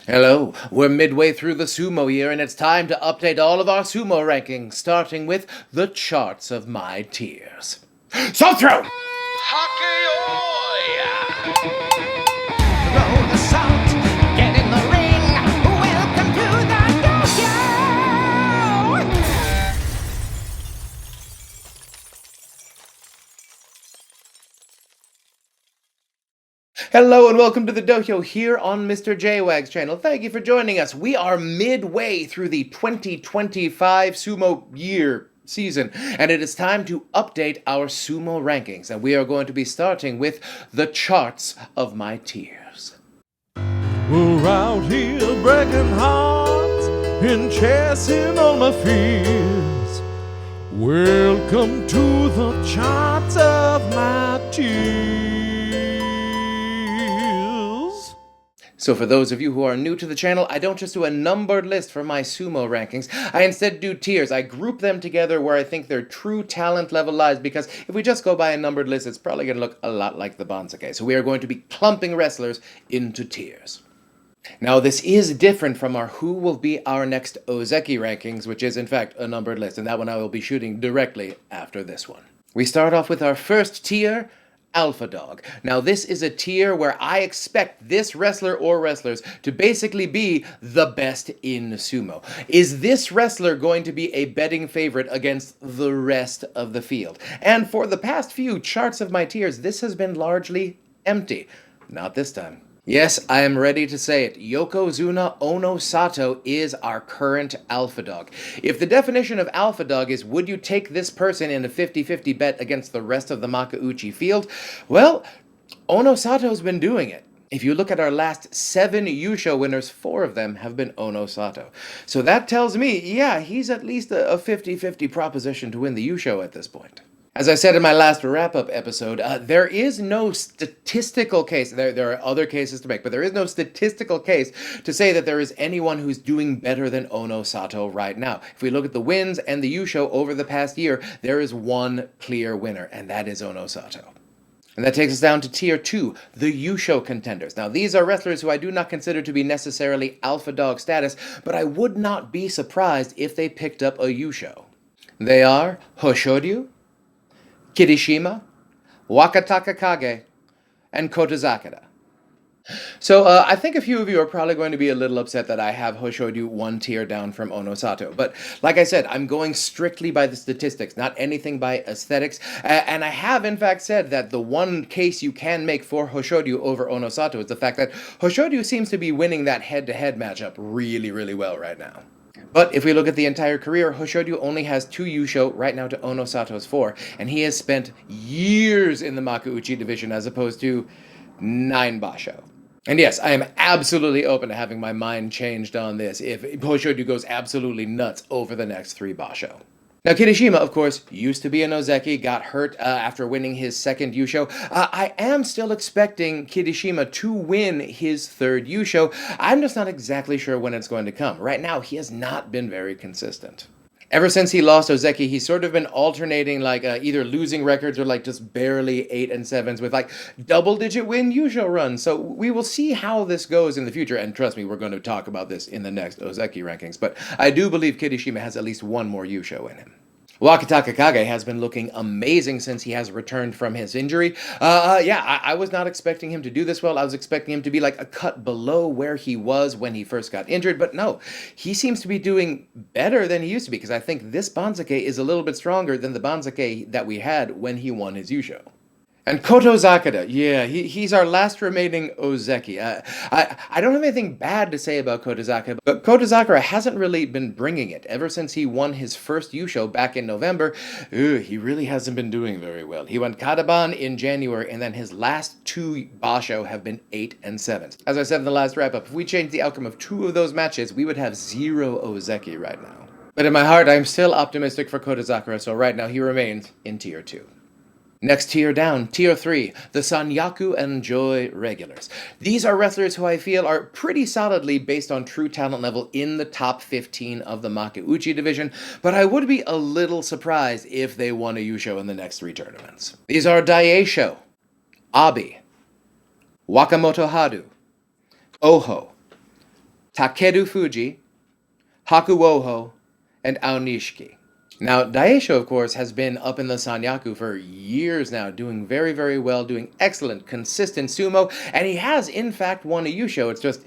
Hello, we're midway through the sumo year and it's time to update all of our sumo rankings, starting with the charts of my tiers. So throw! Throw the salt, get in the ring. Welcome to the Dohyo. Hello and welcome to the Dohyo here on Mr. JWags channel. Thank you for joining us. We are midway through the 2025 sumo year season, and it is time to update our sumo rankings, and we are going to be starting with the charts of my tiers. We're out here breaking hearts and chasing all my fears. Welcome to the charts of my tiers. So for those of you who are new to the channel, I don't just do a numbered list for my sumo rankings. I instead do tiers. I group them together where I think their true talent level lies, because if we just go by a numbered list, it's probably going to look a lot like the Banzake. So we are going to be clumping wrestlers into tiers. Now, this is different from our who will be our next Ozeki rankings, which is in fact a numbered list, and that one I will be shooting directly after this one. We start off with our first tier, Alpha Dog. Now, this is a tier where I expect this wrestler or wrestlers to basically be the best in sumo. Is this wrestler going to be a betting favorite against the rest of the field? And for the past few charts of my tiers, this has been largely empty. Not this time. Yes, I am ready to say it. Yokozuna Ono Sato is our current alpha dog. If the definition of alpha dog is would you take this person in a 50-50 bet against the rest of the Makuuchi field, well, Ono Sato's been doing it. If you look at our last 7 Yusho winners, 4 of them have been Ono Sato. So that tells me, yeah, he's at least a 50-50 proposition to win the Yusho at this point. As I said in my last wrap-up episode, there is no statistical case, there are other cases to make, but there is no statistical case to say that there is anyone who's doing better than Ono Sato right now. If we look at the wins and the Yusho over the past year, there is one clear winner, and that is Ono Sato. And that takes us down to tier 2, the Yusho contenders. Now, these are wrestlers who I do not consider to be necessarily alpha dog status, but I would not be surprised if they picked up a Yusho. They are Hoshodyu, Kirishima, Wakataka Kage, and Kotozakura. So I think a few of you are probably going to be a little upset that I have Hoshodyu one tier down from Ono Sato. But like I said, I'm going strictly by the statistics, not anything by aesthetics. And I have in fact said that the one case you can make for Hoshodyu over Ono Sato is the fact that Hoshodyu seems to be winning that head-to-head matchup really, really well right now. But if we look at the entire career, Hoshodyu only has 2 Yusho right now to Ono Sato's 4, and he has spent years in the Makuuchi division as opposed to 9 Basho. And yes, I am absolutely open to having my mind changed on this if Hoshodyu goes absolutely nuts over the next 3 Basho. Now, Kirishima, of course, used to be an Ozeki, got hurt after winning his 2nd Yusho. I am still expecting Kirishima to win his 3rd Yusho. I'm just not exactly sure when it's going to come. Right now, he has not been very consistent. Ever since he lost Ozeki, he's sort of been alternating either losing records or just barely 8 and 7s with double-digit win Yusho runs. So we will see how this goes in the future. And trust me, we're going to talk about this in the next Ozeki rankings. But I do believe Kirishima has at least one more Yusho in him. Wakataka Kage has been looking amazing since he has returned from his injury. I was not expecting him to do this well. I was expecting him to be a cut below where he was when he first got injured, but no, he seems to be doing better than he used to be, because I think this Banzake is a little bit stronger than the Banzake that we had when he won his Yusho. And Kotozakura, yeah, he's our last remaining Ozeki. I don't have anything bad to say about Kotozakura, but Kotozakura hasn't really been bringing it. Ever since he won his first Yusho back in November, he really hasn't been doing very well. He went Kataban in January, and then his last 2 Basho have been 8 and 7s. As I said in the last wrap-up, if we changed the outcome of 2 of those matches, we would have 0 Ozeki right now. But in my heart, I'm still optimistic for Kotozakura, so right now he remains in tier 2. Next tier down, tier 3, the Sanyaku and Joy regulars. These are wrestlers who I feel are pretty solidly based on true talent level in the top 15 of the Makuuchi division, but I would be a little surprised if they won a Yusho in the next 3 tournaments. These are Daieisho, Abi, Wakamoto Haru, Oho, Takeru Fuji, Hakuoho, and Aonishiki. Now, Daisho, of course, has been up in the Sanyaku for years now, doing very, very well, doing excellent, consistent sumo, and he has, in fact, won a Yusho. It's just,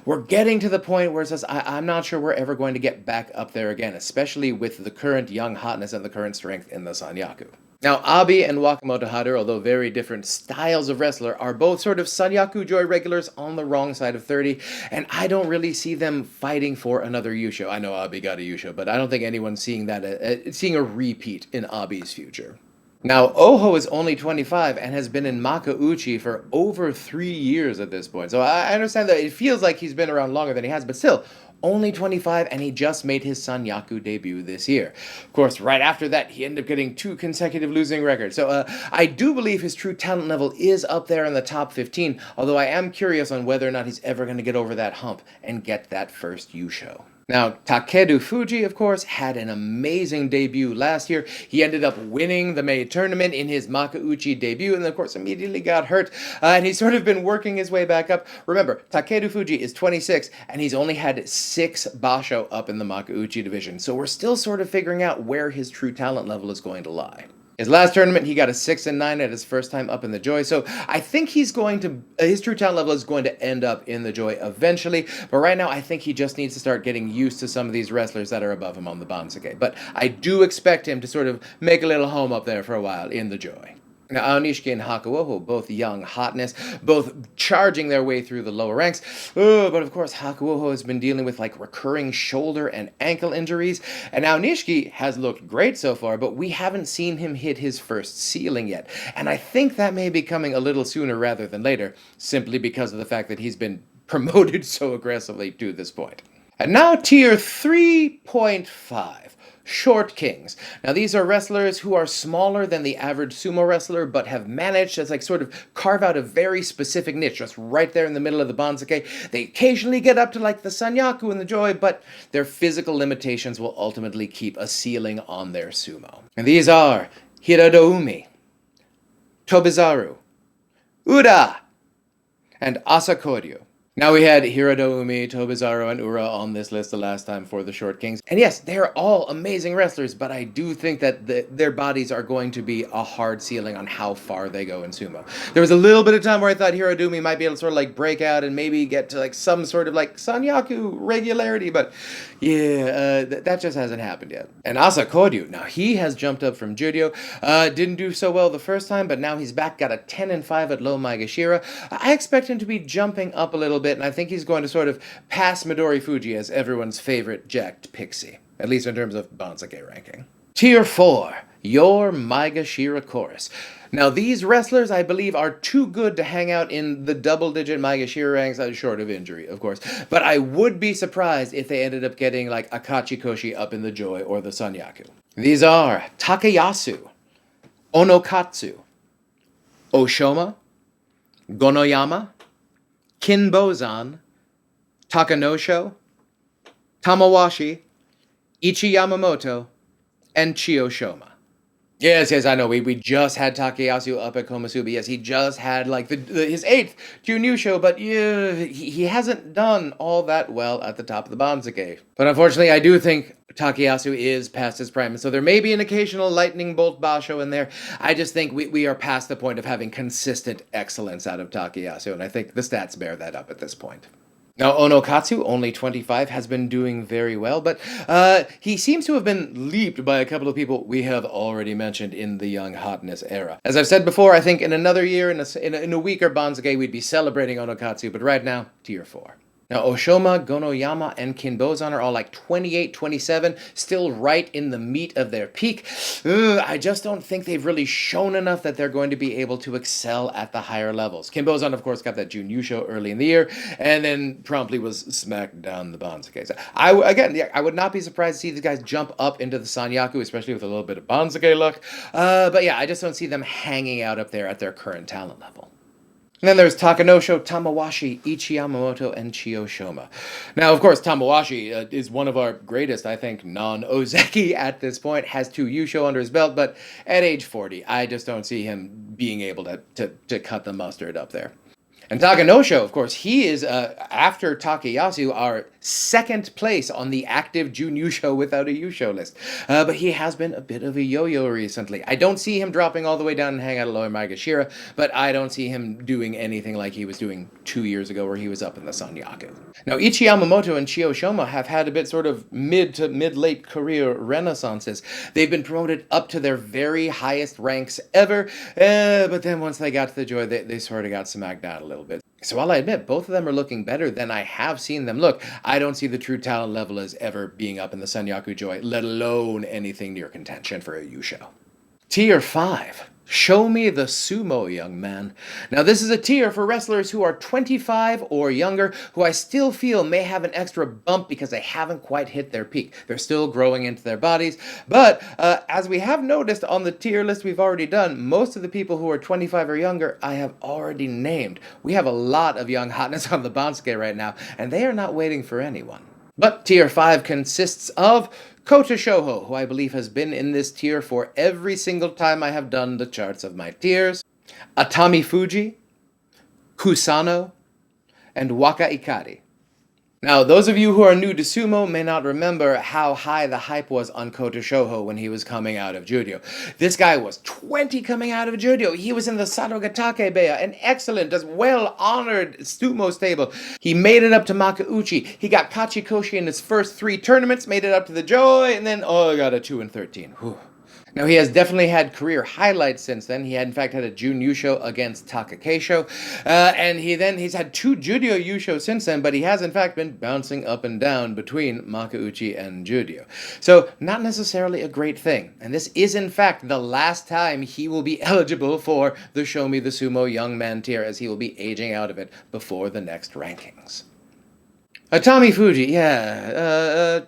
we're getting to the point where it says, I'm not sure we're ever going to get back up there again, especially with the current young hotness and the current strength in the Sanyaku. Now, Abi and Wakamoto Haru, although very different styles of wrestler, are both sort of Sanyaku Joy regulars on the wrong side of 30, and I don't really see them fighting for another Yusho. I know Abi got a Yusho, but I don't think anyone's seeing that, seeing a repeat in Abi's future. Now, Oho is only 25 and has been in Makauchi for over 3 years at this point, so I understand that it feels like he's been around longer than he has, but still, only 25, and he just made his Sanyaku debut this year. Of course, right after that, he ended up getting 2 consecutive losing records. So I do believe his true talent level is up there in the top 15, although I am curious on whether or not he's ever going to get over that hump and get that first Yusho. Now, Takeru Fuji, of course, had an amazing debut last year. He ended up winning the May tournament in his Makauchi debut, and of course immediately got hurt, and he's sort of been working his way back up. Remember, Takeru Fuji is 26, and he's only had 6 basho up in the Makauchi division, so we're still sort of figuring out where his true talent level is going to lie. His last tournament, he got a 6-9 at his first time up in the Joy, so I think he's going to, his true talent level is going to end up in the Joy eventually, but right now I think he just needs to start getting used to some of these wrestlers that are above him on the Bansuke. But I do expect him to sort of make a little home up there for a while in the Joy. Now, Aonishiki and Hakuoho, both young hotness, both charging their way through the lower ranks. But of course, Hakuoho has been dealing with like recurring shoulder and ankle injuries. And Aonishiki has looked great so far, but we haven't seen him hit his first ceiling yet. And I think that may be coming a little sooner rather than later, simply because of the fact that he's been promoted so aggressively to this point. And now tier 3.5. Short Kings. Now these are wrestlers who are smaller than the average sumo wrestler, but have managed to like sort of carve out a very specific niche, just right there in the middle of the Bansuke. They occasionally get up to like the Sanyaku and the Joy, but their physical limitations will ultimately keep a ceiling on their sumo. And these are Hiradoumi, Tobizaru, Ura, and Asakoryu. Now we had Hiradoumi, Tobizaru, and Ura on this list the last time for the Short Kings. And yes, they're all amazing wrestlers, but I do think that their bodies are going to be a hard ceiling on how far they go in sumo. There was a little bit of time where I thought Hiradoumi might be able to sort of like break out and maybe get to like some sort of like Sanyaku regularity, but yeah, that just hasn't happened yet. And Asakoryu, now he has jumped up from Judo, didn't do so well the first time, but now he's back, got a 10-5 at low Maegashira. I expect him to be jumping up a little bit, and I think he's going to sort of pass Midori Fuji as everyone's favorite jacked pixie, at least in terms of Bansuke ranking. Tier 4, your Maegashira Chorus. Now these wrestlers, I believe, are too good to hang out in the double-digit Maegashira ranks, short of injury, of course. But I would be surprised if they ended up getting like Akachikoshi up in the Joy or the Sanyaku. These are Takayasu, Onokatsu, Oshoma, Gonoyama, Kinbozan, Takanosho, Tamawashi, Ichi Yamamoto, and Chiyoshoma. Yes, I know. We just had Takayasu up at Komusubi. Yes, he just had like his 8th Junior show, but yeah, he hasn't done all that well at the top of the Bansuke. But unfortunately, I do think Takayasu is past his prime, so there may be an occasional lightning bolt basho in there. I just think we are past the point of having consistent excellence out of Takayasu, and I think the stats bear that up at this point. Now, Onokatsu, only 25, has been doing very well, but he seems to have been leaped by a couple of people we have already mentioned in the young hotness era. As I've said before, I think in another year, in a weaker Bansuke, we'd be celebrating Onokatsu, but right now, tier 4. Now, Oshoma, Gonoyama, and Kinbozan are all like 28, 27, still right in the meat of their peak. I just don't think they've really shown enough that they're going to be able to excel at the higher levels. Kinbozan, of course, got that Junior show early in the year, and then promptly was smacked down the Bansuke. So I would not be surprised to see these guys jump up into the Sanyaku, especially with a little bit of Bansuke luck. But yeah, I just don't see them hanging out up there at their current talent level. And then there's Takanosho, Tamawashi, Ichi Yamamoto, and Chiyoshoma. Now, of course, Tamawashi is one of our greatest, I think, non-Ozeki at this point, has 2 Yusho under his belt, but at age 40, I just don't see him being able to cut the mustard up there. And Takanosho, of course, he is, after Takayasu, our second place on the active Jun Yusho without a Yusho list. But he has been a bit of a yo-yo recently. I don't see him dropping all the way down and hang out at Lower Maegashira, but I don't see him doing anything like he was doing 2 years ago where he was up in the Sanyaku. Now, Ichi Yamamoto and Chio Shoma have had a bit sort of mid to mid-late career renaissances. They've been promoted up to their very highest ranks ever, but then once they got to the Joy, they sort of got smacked out a little bit. So while I admit both of them are looking better than I have seen them look, I don't see the true talent level as ever being up in the Sanyaku Joy, let alone anything near contention for a Yusho. Tier 5. Show me the Sumo Young Man. Now this is a tier for wrestlers who are 25 or younger, who I still feel may have an extra bump because they haven't quite hit their peak. They're still growing into their bodies, but as we have noticed on the tier list we've already done, most of the people who are 25 or younger I have already named. We have a lot of young hotness on the Bansuke right now, and they are not waiting for anyone. But tier 5 consists of Kota Shoho, who I believe has been in this tier for every single time I have done the charts of my tiers, Atami Fuji, Kusano, and Waka Ikari. Now, those of you who are new to sumo may not remember how high the hype was on Kota Shoho when he was coming out of Judo. This guy was 20 coming out of Judo. He was in the Sadogatake Beya, an excellent, as well-honored sumo stable. He made it up to Makauchi. He got Kachikoshi in his first 3 tournaments, made it up to the Joy, and then, got a 2 and 13. Whew. Now, he has definitely had career highlights since then. He had, in fact, had a Jun Yusho against Takakeisho, and he's had 2 Judo Yusho since then, but he has, in fact, been bouncing up and down between Makauchi and Judo. So, not necessarily a great thing. And this is, in fact, the last time he will be eligible for the Show Me the Sumo Young Man tier, as he will be aging out of it before the next rankings. Atami Fuji,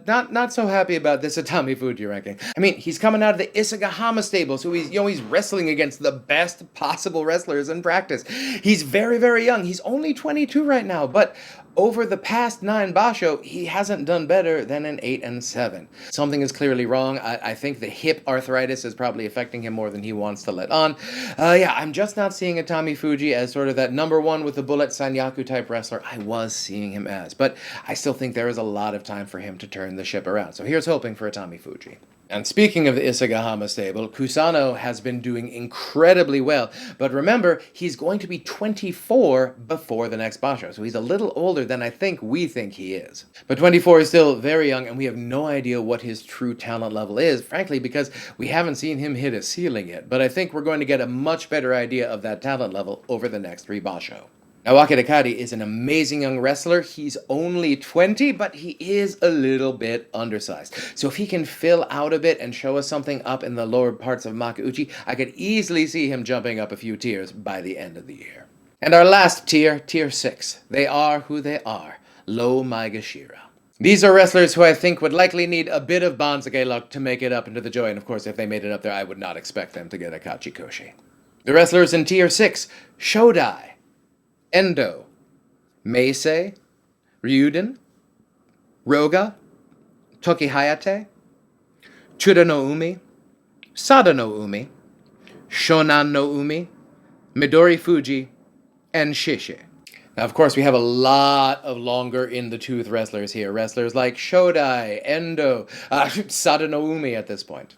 not so happy about this Atami Fuji ranking. I mean, he's coming out of the Isagahama stable, so he's wrestling against the best possible wrestlers in practice. He's very, very young. He's only 22 right now, but over the past 9 basho, he hasn't done better than an 8 and 7. Something is clearly wrong. I think the hip arthritis is probably affecting him more than he wants to let on. I'm just not seeing Atami Fuji as sort of that number 1 with the bullet Sanyaku type wrestler I was seeing him as. But I still think there is a lot of time for him to turn the ship around. So here's hoping for Atami Fuji. And speaking of the Isagahama stable, Kusano has been doing incredibly well. But remember, he's going to be 24 before the next basho. So he's a little older than I think we think he is. But 24 is still very young, and we have no idea what his true talent level is, frankly, because we haven't seen him hit a ceiling yet. But I think we're going to get a much better idea of that talent level over the next 3 basho. Now, Akira is an amazing young wrestler. He's only 20, but he is a little bit undersized. So if he can fill out a bit and show us something up in the lower parts of Makauchi, I could easily see him jumping up a few tiers by the end of the year. And our last tier, tier 6. They are who they are. Low Maegashira. These are wrestlers who I think would likely need a bit of Bansuke luck to make it up into the Joy, and of course if they made it up there, I would not expect them to get a Kachikoshi. The wrestlers in tier 6, Shodai, Endo, Meisei, Ryuden, Roga, Toki Hayate, Chuda no Umi, Sada no Umi, Shonan no Umi, Midori Fuji, and Shishi. Now, of course, we have a lot of longer in the tooth wrestlers here. Wrestlers like Shodai, Endo, Sada no Umi at this point.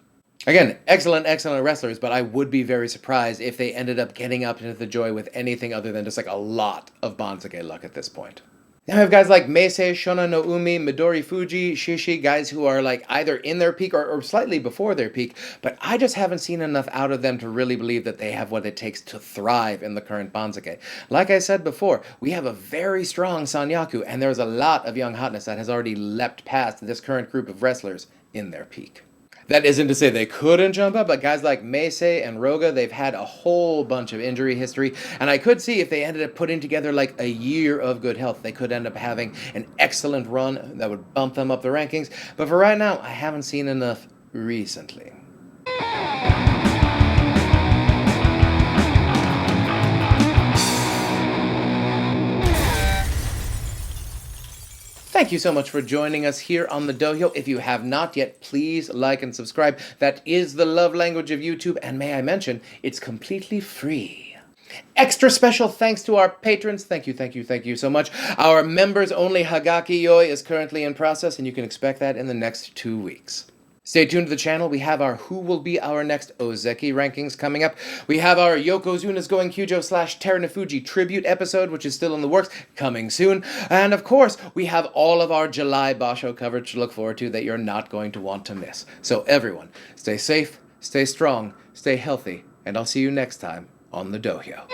Again, excellent wrestlers, but I would be very surprised if they ended up getting up into the Joy with anything other than just like a lot of Bansuke luck at this point. Now we have guys like Meisei, Shona no Umi, Midori Fuji, Shishi, guys who are like either in their peak or slightly before their peak, but I just haven't seen enough out of them to really believe that they have what it takes to thrive in the current Bansuke. Like I said before, we have a very strong Sanyaku, and there's a lot of young hotness that has already leapt past this current group of wrestlers in their peak. That isn't to say they couldn't jump up, but guys like Meisei and Roga, they've had a whole bunch of injury history, and I could see if they ended up putting together like a year of good health, they could end up having an excellent run that would bump them up the rankings, but for right now, I haven't seen enough recently. Thank you so much for joining us here on the Dohyo. If you have not yet, please like and subscribe. That is the love language of YouTube, and may I mention, it's completely free. Extra special thanks to our patrons. Thank you so much. Our members-only Hagaki Yoi is currently in process, and you can expect that in the next 2 weeks. Stay tuned to the channel. We have our Who Will Be Our Next Ozeki rankings coming up. We have our Yokozuna's Going Kyujo / Terunofuji tribute episode, which is still in the works, coming soon. And of course, we have all of our July Basho coverage to look forward to that you're not going to want to miss. So everyone, stay safe, stay strong, stay healthy, and I'll see you next time on the Dohyo.